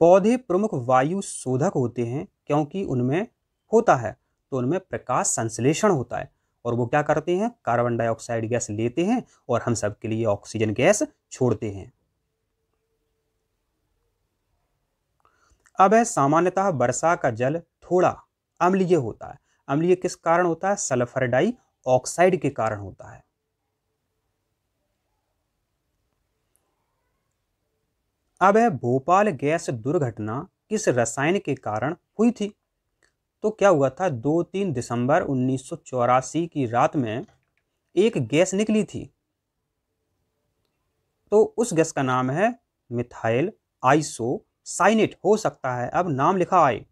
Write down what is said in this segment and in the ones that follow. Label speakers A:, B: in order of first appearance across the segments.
A: पौधे प्रमुख वायु शोधक होते हैं क्योंकि उनमें होता है तो उनमें प्रकाश संश्लेषण होता है और वो क्या करते हैं, कार्बन डाइऑक्साइड गैस लेते हैं और हम सब के लिए ऑक्सीजन गैस छोड़ते हैं। अब है सामान्यतः वर्षा का जल थोड़ा अम्लीय होता है। अम्लीय किस कारण होता है, सल्फर डाइऑक्साइड के कारण होता है। अब है भोपाल गैस दुर्घटना किस रसायन के कारण हुई थी। तो क्या हुआ था, 2-3 दिसंबर 1984 की रात में एक गैस निकली थी। तो उस गैस का नाम है मिथाइल आइसोसाइनेट। हो सकता है अब नाम लिखा आए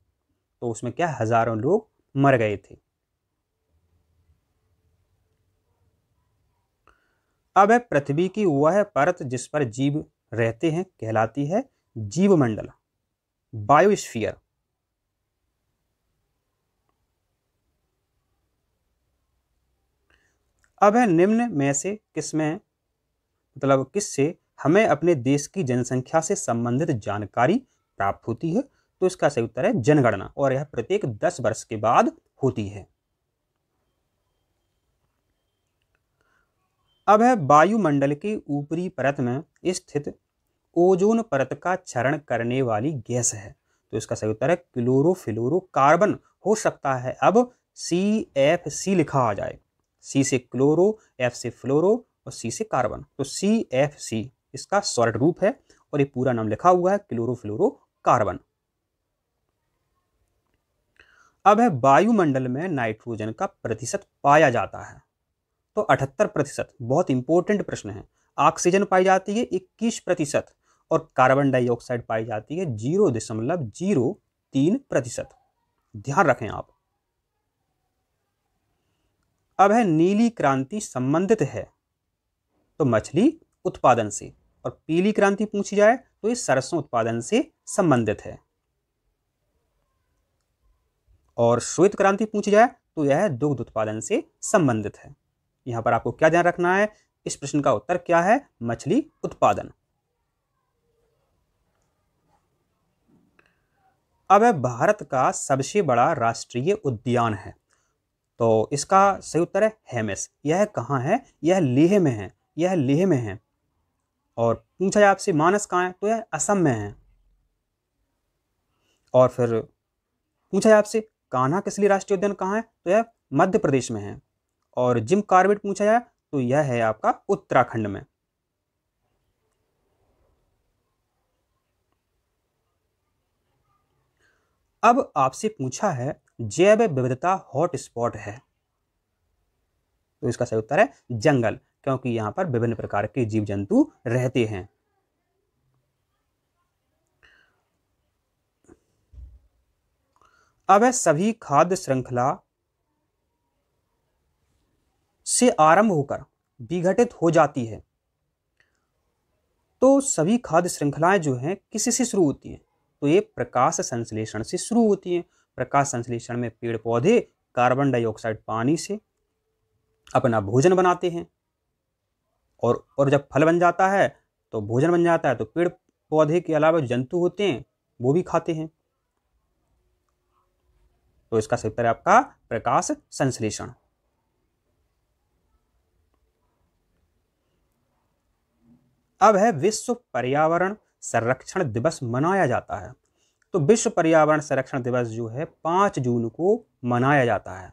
A: तो उसमें क्या हजारों लोग मर गए थे। अब है पृथ्वी की वह परत जिस पर जीव रहते हैं कहलाती है जीवमंडल, बायोस्फीयर। अब है निम्न में से किसमें मतलब किससे हमें अपने देश की जनसंख्या से संबंधित जानकारी प्राप्त होती है। तो इसका सही उत्तर है जनगणना और यह प्रत्येक 10 वर्ष के बाद होती है। अब है वायुमंडल की ऊपरी परत में स्थित ओजोन परत का क्षरण करने वाली गैस है। तो इसका सही उत्तर है क्लोरोफ्लोरोकार्बन। हो सकता है अब CFC लिखा आ जाए, C से क्लोरो, F से फ्लोरो और C से कार्बन। तो CFC इसका शॉर्ट रूप है और ये पूरा नाम लिखा हुआ है क्लोरोफ्लोरोकार्बन। अब है वायुमंडल में नाइट्रोजन का प्रतिशत पाया जाता है। तो 78%, बहुत इंपॉर्टेंट प्रश्न है। ऑक्सीजन पाई जाती है 21% और कार्बन डाइऑक्साइड पाई जाती है 0.03%। ध्यान रखें आप। अब है नीली क्रांति संबंधित है तो मछली उत्पादन से, और पीली क्रांति पूछी जाए तो ये सरसों उत्पादन से संबंधित है, और श्वेत क्रांति पूछी जाए तो यह दुग्ध उत्पादन से संबंधित है। यहां पर आपको क्या ध्यान रखना है, इस प्रश्न का उत्तर क्या है, मछली उत्पादन। अब है भारत का सबसे बड़ा राष्ट्रीय उद्यान है। तो इसका सही उत्तर है हेमिस। यह कहाँ है, यह लेह में है, यह लेह में है। और पूछा जाए आपसे मानस कहाँ है तो यह असम में है। और फिर पूछा जाए आपसे कान्हा किसली राष्ट्रीय उद्यान कहाँ है तो यह मध्य प्रदेश में है। और जिम कॉर्बेट पूछा जाए तो यह है आपका उत्तराखंड में। अब आपसे पूछा है जैव विविधता हॉटस्पॉट है, तो इसका सही उत्तर है जंगल, क्योंकि यहां पर विभिन्न प्रकार के जीव जंतु रहते हैं। अब है सभी खाद्य श्रृंखला से आरंभ होकर विघटित हो जाती है। तो सभी खाद्य श्रृंखलाएं जो हैं किसी से शुरू होती हैं, तो ये प्रकाश संश्लेषण से शुरू होती हैं। प्रकाश संश्लेषण में पेड़ पौधे कार्बन डाइऑक्साइड पानी से अपना भोजन बनाते हैं, और जब फल बन जाता है तो भोजन बन जाता है, तो पेड़ पौधे के अलावा जंतु होते हैं वो भी खाते हैं। तो इसका सही उत्तर है आपका प्रकाश संश्लेषण। अब है विश्व पर्यावरण संरक्षण दिवस मनाया जाता है। तो विश्व पर्यावरण संरक्षण दिवस जो है 5 जून को मनाया जाता है।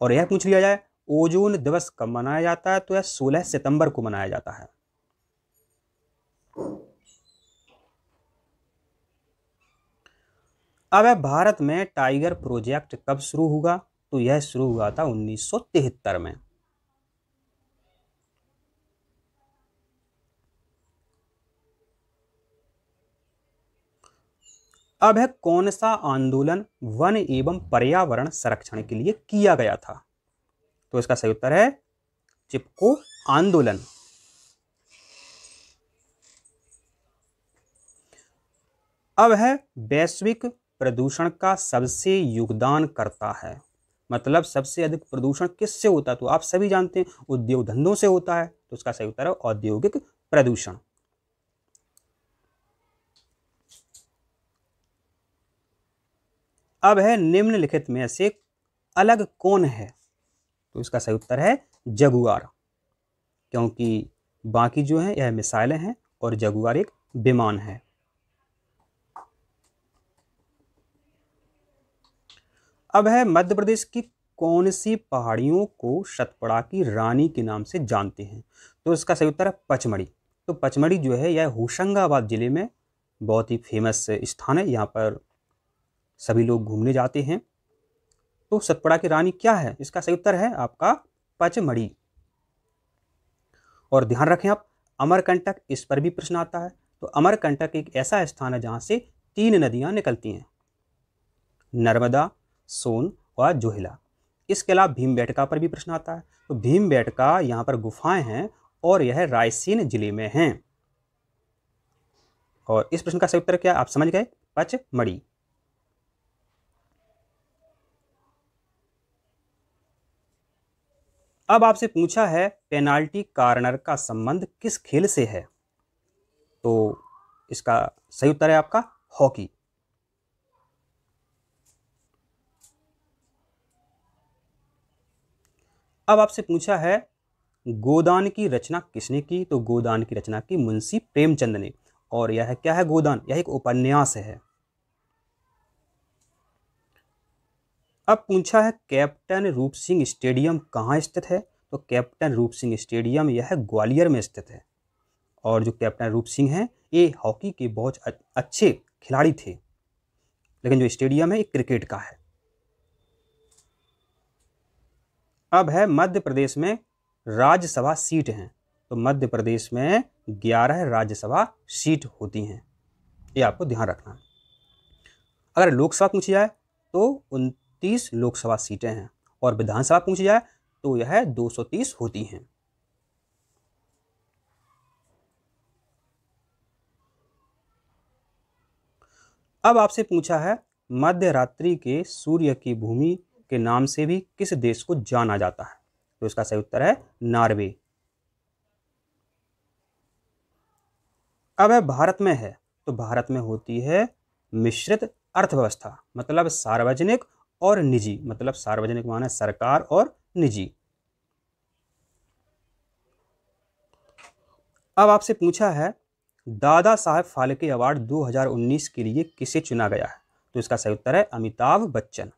A: और यह पूछ लिया जाए ओजोन दिवस कब मनाया जाता है तो यह 16 सितंबर को मनाया जाता है। अब है भारत में टाइगर प्रोजेक्ट कब शुरू हुआ, तो यह शुरू हुआ था 1973 में। अब है कौन सा आंदोलन वन एवं पर्यावरण संरक्षण के लिए किया गया था, तो इसका सही उत्तर है चिपको आंदोलन। अब है वैश्विक प्रदूषण का सबसे योगदान करता है, मतलब सबसे अधिक प्रदूषण किससे होता है, तो आप सभी जानते हैं उद्योग धंधों से होता है, तो इसका सही उत्तर है औद्योगिक प्रदूषण। अब है निम्नलिखित में से अलग कौन है? तो इसका सही उत्तर है जगुआर, क्योंकि बाकी जो है यह मिसाइलें हैं और जगुआर एक विमान है। अब है मध्य प्रदेश की कौन सी पहाड़ियों को सतपड़ा की रानी के नाम से जानते हैं? तो इसका सही उत्तर है पचमढ़ी। तो पचमढ़ी जो है यह होशंगाबाद जिले में बहुत ही फेमस स्थान है, यहाँ पर सभी लोग घूमने जाते हैं। तो सतपड़ा की रानी क्या है? इसका सही उत्तर है आपका पचमढ़ी। और ध्यान रखें आप, अमरकंटक, इस पर भी प्रश्न आता है। तो अमरकंटक एक ऐसा स्थान है जहां से 3 नदियां निकलती हैं, नर्मदा, सोन और जोहिला। इसके अलावा भीमबेटका पर भी प्रश्न आता है। तो भीमबेटका यहाँ पर गुफाएं हैं और यह रायसेन जिले में हैं। और इस प्रश्न का सही उत्तर क्या आप समझ गए? पचमढ़ी। अब आपसे पूछा है पेनाल्टी कॉर्नर का संबंध किस खेल से है? तो इसका सही उत्तर है आपका हॉकी। अब आपसे पूछा है गोदान की रचना किसने की? तो गोदान की रचना की मुंशी प्रेमचंद ने। और यह क्या है गोदान? यह एक उपन्यास है। अब पूछा है कैप्टन रूप सिंह स्टेडियम कहाँ स्थित है? तो कैप्टन रूप सिंह स्टेडियम यह ग्वालियर में स्थित है। और जो कैप्टन रूप सिंह हैं ये हॉकी के बहुत अच्छे खिलाड़ी थे, लेकिन जो स्टेडियम है ये क्रिकेट का है। अब है मध्य प्रदेश में राज्यसभा सीट हैं। तो मध्य प्रदेश में 11 राज्यसभा सीट होती हैं, ये आपको ध्यान रखना है। अगर लोकसभा पूछी जाए तो 29 लोकसभा सीटें हैं, और विधानसभा पूछी जाए तो यह 230 होती हैं। अब आपसे पूछा है मध्य रात्रि के सूर्य की भूमि के नाम से भी किस देश को जाना जाता है? तो इसका सही उत्तर है नॉर्वे। अब है भारत में है, तो भारत में होती है मिश्रित अर्थव्यवस्था, मतलब सार्वजनिक और निजी, मतलब सार्वजनिक माने सरकार और निजी। अब आपसे पूछा है दादा साहब फाल्के अवार्ड 2019 के लिए किसे चुना गया है? तो इसका सही उत्तर है अमिताभ बच्चन।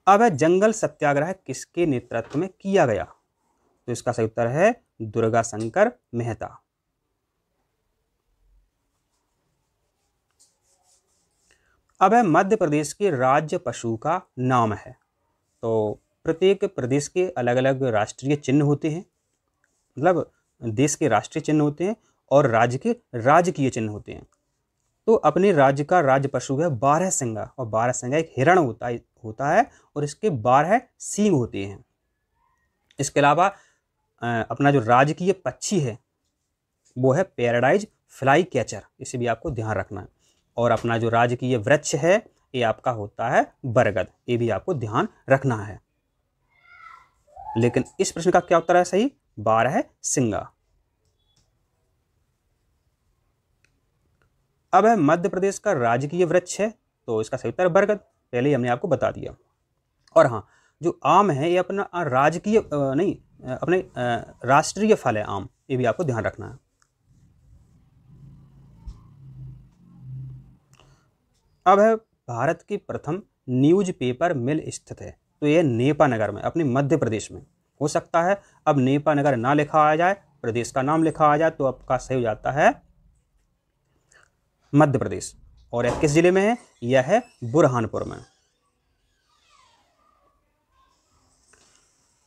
A: अब है जंगल सत्याग्रह किसके नेतृत्व में किया गया? तो इसका सही उत्तर है दुर्गा शंकर मेहता। अब है मध्य प्रदेश के राज्य पशु का नाम है। तो प्रत्येक प्रदेश के अलग अलग राष्ट्रीय चिन्ह होते हैं, मतलब देश के राष्ट्रीय चिन्ह होते हैं और राज्य के राजकीय चिन्ह होते हैं। तो अपने राज्य का राज्य पशु है बारहसिंगा, और बारहसिंगा एक हिरण होता है और इसके 12 सींग होते हैं। इसके अलावा अपना जो राजकीय पक्षी है वो है पैराडाइज फ्लाई कैचर, इसे भी आपको ध्यान रखना है। और अपना जो राजकीय वृक्ष है ये आपका होता है बरगद, ये भी आपको ध्यान रखना है। लेकिन इस प्रश्न का क्या उत्तर है सही? बारहसिंगा। अब है मध्य प्रदेश का राजकीय वृक्ष है, तो इसका सही उत्तर है बरगद, पहले ही हमने आपको बता दिया। और हाँ, जो आम है ये अपना राजकीय नहीं, अपने राष्ट्रीय फल है आम, ये भी आपको ध्यान रखना है। अब है भारत की प्रथम न्यूज़पेपर मिल स्थित है, तो यह नेपानगर में, अपने मध्य प्रदेश में। हो सकता है अब नेपानगर ना लिखा आ जाए, प्रदेश का नाम लिखा आ जाए, तो आपका सही हो जाता है मध्य प्रदेश। और यह किस जिले में है? यह है बुरहानपुर में।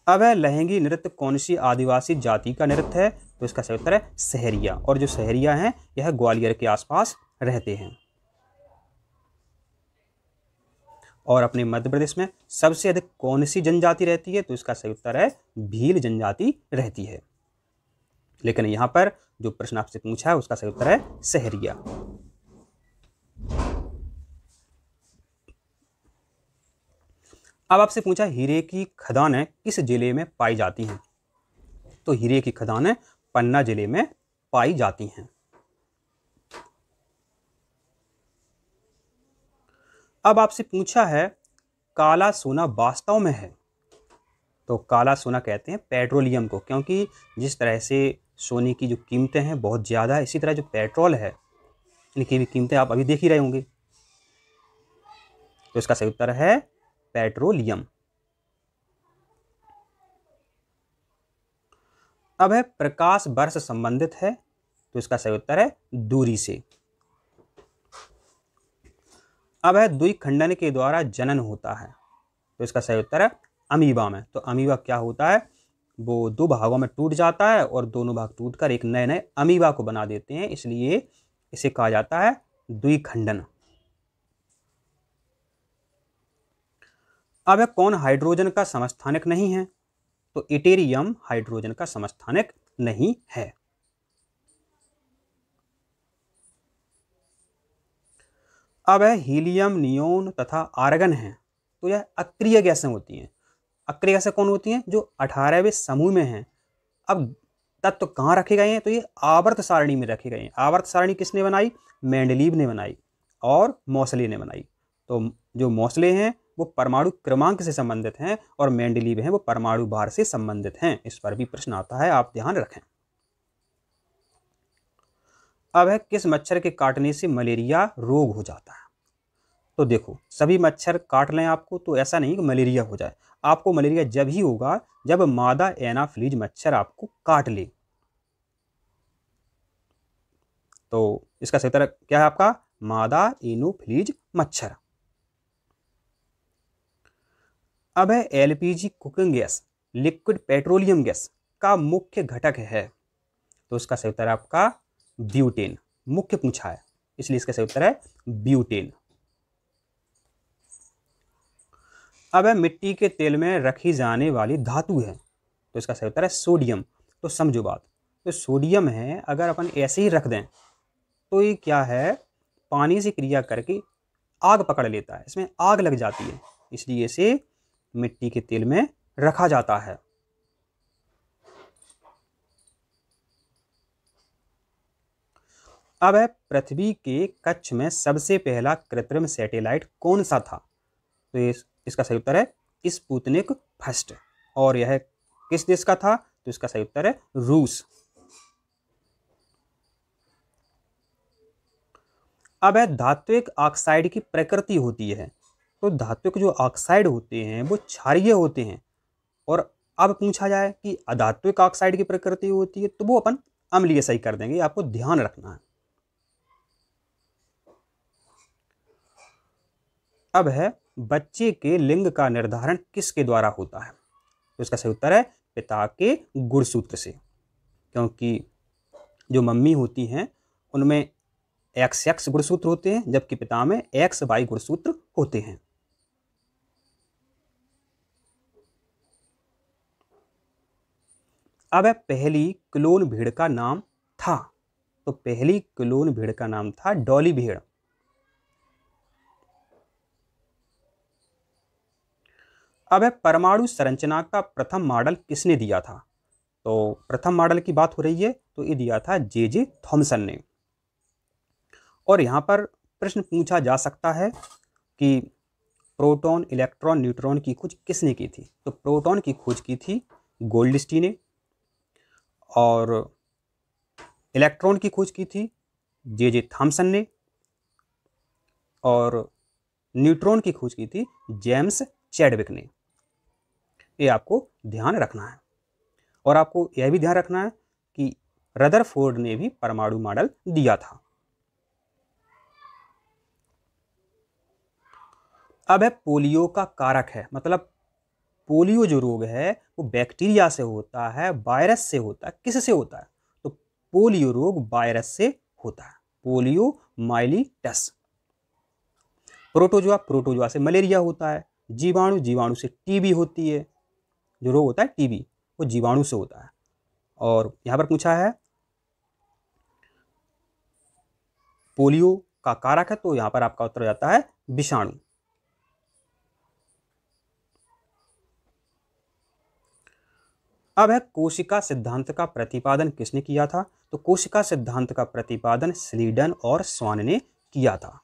A: अब है लहंगी नृत्य कौन सी आदिवासी जाति का नृत्य है? तो इसका सही उत्तर है सहरिया। और जो सहरिया हैं यह ग्वालियर के आसपास रहते हैं। और अपने मध्य प्रदेश में सबसे अधिक कौन सी जनजाति रहती है? तो इसका सही उत्तर है भील जनजाति रहती है। लेकिन यहां पर जो प्रश्न आपसे पूछा है उसका सही उत्तर है सहरिया। अब आपसे पूछा हीरे की खदानें किस जिले में पाई जाती हैं? तो हीरे की खदानें पन्ना जिले में पाई जाती हैं। अब आपसे पूछा है काला सोना वास्तव में है, तो काला सोना कहते हैं पेट्रोलियम को, क्योंकि जिस तरह से सोने की जो कीमतें हैं बहुत ज़्यादा है, इसी तरह जो पेट्रोल है इनकी भी कीमतें आप अभी देख ही रहे होंगे। तो इसका सही उत्तर है पेट्रोलियम। अब है प्रकाश वर्ष संबंधित है, तो इसका सही उत्तर है दूरी से। अब है द्विखंडन के द्वारा जनन होता है, तो इसका सही उत्तर है अमीबा में। तो अमीबा क्या होता है, वो दो भागों में टूट जाता है और दोनों भाग टूटकर एक नए नए अमीबा को बना देते हैं, इसलिए इसे कहा जाता है द्विखंडन। अब है कौन हाइड्रोजन का समस्थानिक नहीं है, तो इटेरियम हाइड्रोजन का समस्थानिक नहीं है। अब है हीलियम, नियोन तथा आर्गन है, तो यह अक्रिय गैसें होती हैं। अक्रिय गैसें कौन होती हैं, जो 18वें समूह में हैं। अब तत्व कहाँ रखे गए हैं, तो ये आवर्त सारणी में रखे गए हैं। आवर्त सारणी किसने बनाई, मेंडलीव ने बनाई और मोसले ने बनाई। तो जो मोसले हैं वो परमाणु क्रमांक से संबंधित हैं और मेंडलीव हैं वो परमाणु भार से संबंधित हैं। इस पर भी प्रश्न आता है, आप ध्यान रखें। अब है किस मच्छर के काटने से मलेरिया रोग हो जाता है। तो देखो, सभी मच्छर काट लें आपको तो ऐसा नहीं कि मलेरिया हो जाए। आपको मलेरिया जब ही होगा जब मादा एनाफ्लीज मच्छर आपको काट ले। तो इसका सही उत्तर क्या है आपका, मादा एनोफ्लीज मच्छर। अब है LPG cooking gas liquid petroleum gas का मुख्य घटक है, तो इसका सही उत्तर है आपका ब्यूटेन। मुख्य पूछा है इसलिए इसका सही उत्तर है ब्यूटेन। अब है मिट्टी के तेल में रखी जाने वाली धातु है, तो इसका सही उत्तर है सोडियम। तो समझो बात, तो सोडियम है अगर अपन ऐसे ही रख दें तो ये क्या है, पानी से क्रिया करके आग पकड़ लेता है, इसमें आग लग जाती है, इसलिए इसे मिट्टी के तेल में रखा जाता है। अब है पृथ्वी के कक्ष में सबसे पहला कृत्रिम सैटेलाइट कौन सा था, तो इसका सही उत्तर है स्पुतनिक फर्स्ट। और यह किस देश का था, तो इसका सही उत्तर है रूस। अब है धात्विक ऑक्साइड की प्रकृति होती है, तो धात्विक जो ऑक्साइड होते हैं वो क्षारीय होते हैं। और अब पूछा जाए कि अधात्विक ऑक्साइड की प्रकृति होती है तो वो अपन अम्लीय सही कर देंगे, आपको ध्यान रखना है। अब है बच्चे के लिंग का निर्धारण किसके द्वारा होता है, तो इसका सही उत्तर है पिता के गुणसूत्र से, क्योंकि जो मम्मी होती हैं उनमें XX गुणसूत्र होते हैं जबकि पिता में XY गुणसूत्र होते हैं। अब है पहली क्लोन भेड़ का नाम था, तो पहली क्लोन भेड़ का नाम था डॉली भेड़। अब है परमाणु संरचना का प्रथम मॉडल किसने दिया था, तो प्रथम मॉडल की बात हो रही है तो ये दिया था जे थॉमसन ने। और यहाँ पर प्रश्न पूछा जा सकता है कि प्रोटॉन, इलेक्ट्रॉन, न्यूट्रॉन की खोज किसने की थी, तो प्रोटॉन की खोज की थी गोल्डस्टी ने और इलेक्ट्रॉन की खोज की थी जे थॉमसन ने और न्यूट्रॉन की खोज की थी जेम्स चैडविक ने। ये आपको ध्यान रखना है। और आपको यह भी ध्यान रखना है कि रदरफोर्ड ने भी परमाणु मॉडल दिया था। अब है पोलियो का कारक है, मतलब पोलियो जो रोग है वो बैक्टीरिया से होता है, वायरस से होता है, किससे होता है, तो पोलियो रोग वायरस से होता है, पोलियो माइलिटस। प्रोटोजुआ से मलेरिया होता है, जीवाणु से टीबी होती है, जो रोग होता है टीबी वो जीवाणु से होता है। और यहां पर पूछा है पोलियो का कारक है, तो यहां पर आपका उत्तर हो जाता है विषाणु। अब है कोशिका सिद्धांत का प्रतिपादन किसने किया था? तो कोशिका सिद्धांत का प्रतिपादन स्लीडन और स्वान ने किया था।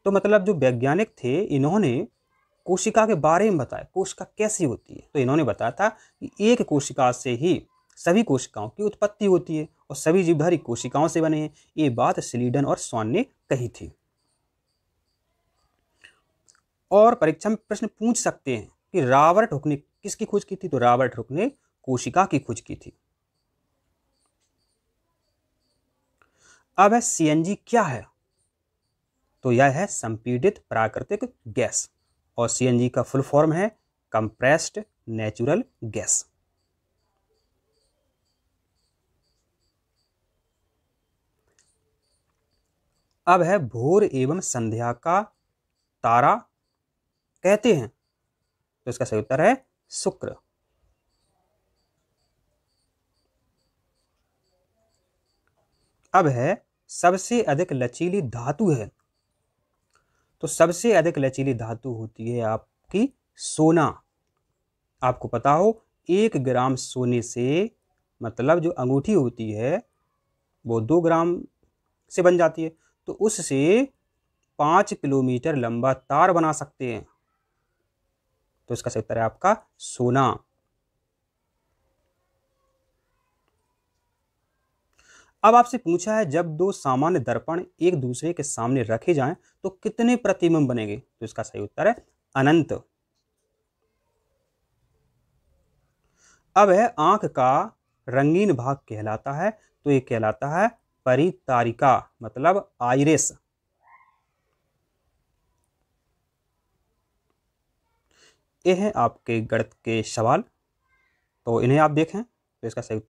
A: तो मतलब जो वैज्ञानिक थे इन्होंने कोशिका के बारे में बताया, कोशिका कैसी होती है। तो इन्होंने बताया था कि एक कोशिका से ही सभी कोशिकाओं की उत्पत्ति होती है और सभी जीवधारी कोशिकाओं से बने हैं। ये बात स्लीडन और स्वान ने कही थी। और परीक्षा में प्रश्न पूछ सकते हैं कि रॉबर्ट हुक ने किसकी खोज की थी? तो रॉबर्ट हुक ने कोशिका की खोज की थी। अब है सीएनजी क्या है? तो यह है संपीड़ित प्राकृतिक गैस, और सीएनजी का फुल फॉर्म है कंप्रेस्ड नेचुरल गैस। अब है भोर एवं संध्या का तारा कहते हैं? तो इसका सही उत्तर है शुक्र। अब है सबसे अधिक लचीली धातु है? तो सबसे अधिक लचीली धातु होती है आपकी सोना। आपको पता हो 1 ग्राम सोने से मतलब जो अंगूठी होती है वो 2 ग्राम से बन जाती है, तो उससे 5 किलोमीटर लंबा तार बना सकते हैं। तो इसका सही उत्तर है आपका सोना। अब आपसे पूछा है जब दो सामान्य दर्पण एक दूसरे के सामने रखे जाएं तो कितने प्रतिबिंब बनेंगे? तो इसका सही उत्तर है अनंत। अब है आंख का रंगीन भाग कहलाता है? तो ये कहलाता है परितारिका, मतलब आइरिस। ये हैं आपके गणित के सवाल, तो इन्हें आप देखें। तो इसका सही